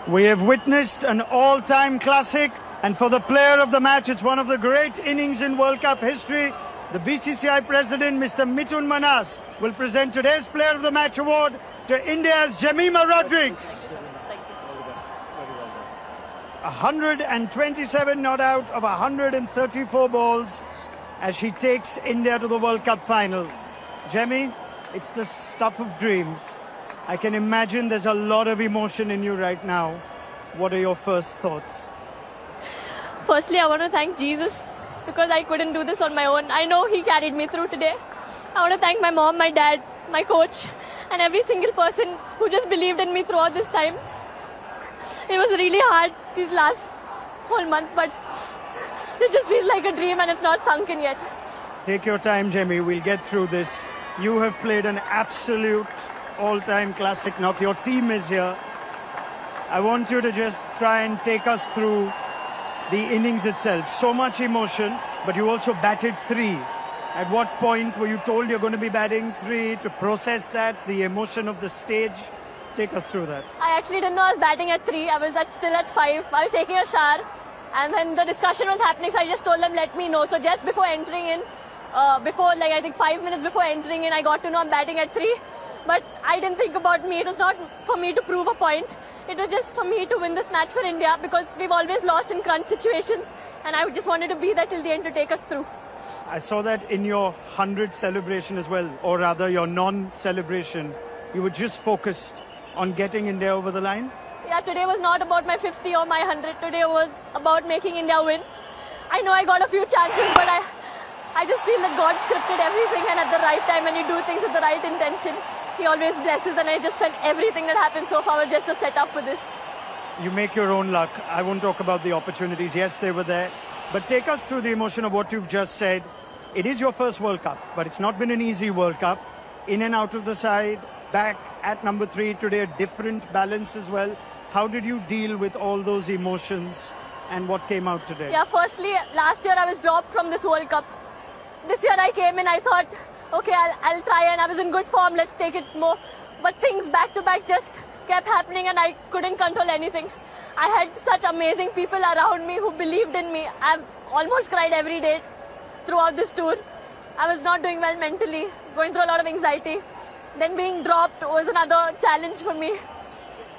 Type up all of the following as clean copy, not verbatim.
We have witnessed an all-time classic, and for the player of the match, it's one of the great innings in World Cup history. The BCCI president, Mr. Mithun Manas, will present today's Player of the Match award to India's Jemimah Rodrigues. 127 not out of 134 balls as she takes India to the World Cup final. Jemmy, it's the stuff of dreams. I can imagine there's a lot of emotion in you right now. What are your first thoughts? Firstly, I want to thank Jesus because I couldn't do this on my own. I know He carried me through today. I want to thank my mom, my dad, my coach, and every single person who just believed in me throughout this time. It was really hard these last whole month, but it just feels like a dream and it's not sunk in yet. Take your time, Jemmy. We'll get through this. You have played an absolute all-time classic knock. Your team is here. I want you to just try and take us through the innings itself. So much emotion, but you also batted 3. At what point were you told you're going to be batting 3 to process that, the emotion of the stage? Take us through that. I actually didn't know I was batting at 3. I was still at 5. I was taking a shower and then the discussion was happening, so I just told them, let me know. So just before entering in, I think 5 minutes before entering in, I got to know I'm batting at 3. But I didn't think about me. It was not for me to prove a point. It was just for me to win this match for India because we've always lost in crunch situations and I just wanted to be there till the end to take us through. I saw that in your 100 celebration as well, or rather your non-celebration. You were just focused on getting India over the line? Yeah, today was not about my 50 or my 100. Today was about making India win. I know I got a few chances, but I just feel that God scripted everything, and at the right time when you do things with the right intention, He always blesses, and I just felt everything that happened so far was just a setup for this. You make your own luck. I won't talk about the opportunities. Yes, they were there. But take us through the emotion of what you've just said. It is your first World Cup, but it's not been an easy World Cup. In and out of the side, back at number 3 today, a different balance as well. How did you deal with all those emotions and what came out today? Yeah, firstly, last year I was dropped from this World Cup. This year I came in, I thought, okay, I'll try, and I was in good form, let's take it more. But things back to back just kept happening and I couldn't control anything. I had such amazing people around me who believed in me. I've almost cried every day throughout this tour. I was not doing well mentally, going through a lot of anxiety. Then being dropped was another challenge for me.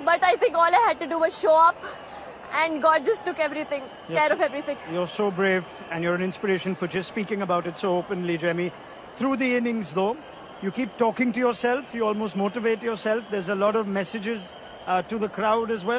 But I think all I had to do was show up and God just took everything, care of everything. You're so brave and you're an inspiration for just speaking about it so openly, Jemmy. Through the innings though, you keep talking to yourself, you almost motivate yourself. There's a lot of messages to the crowd as well.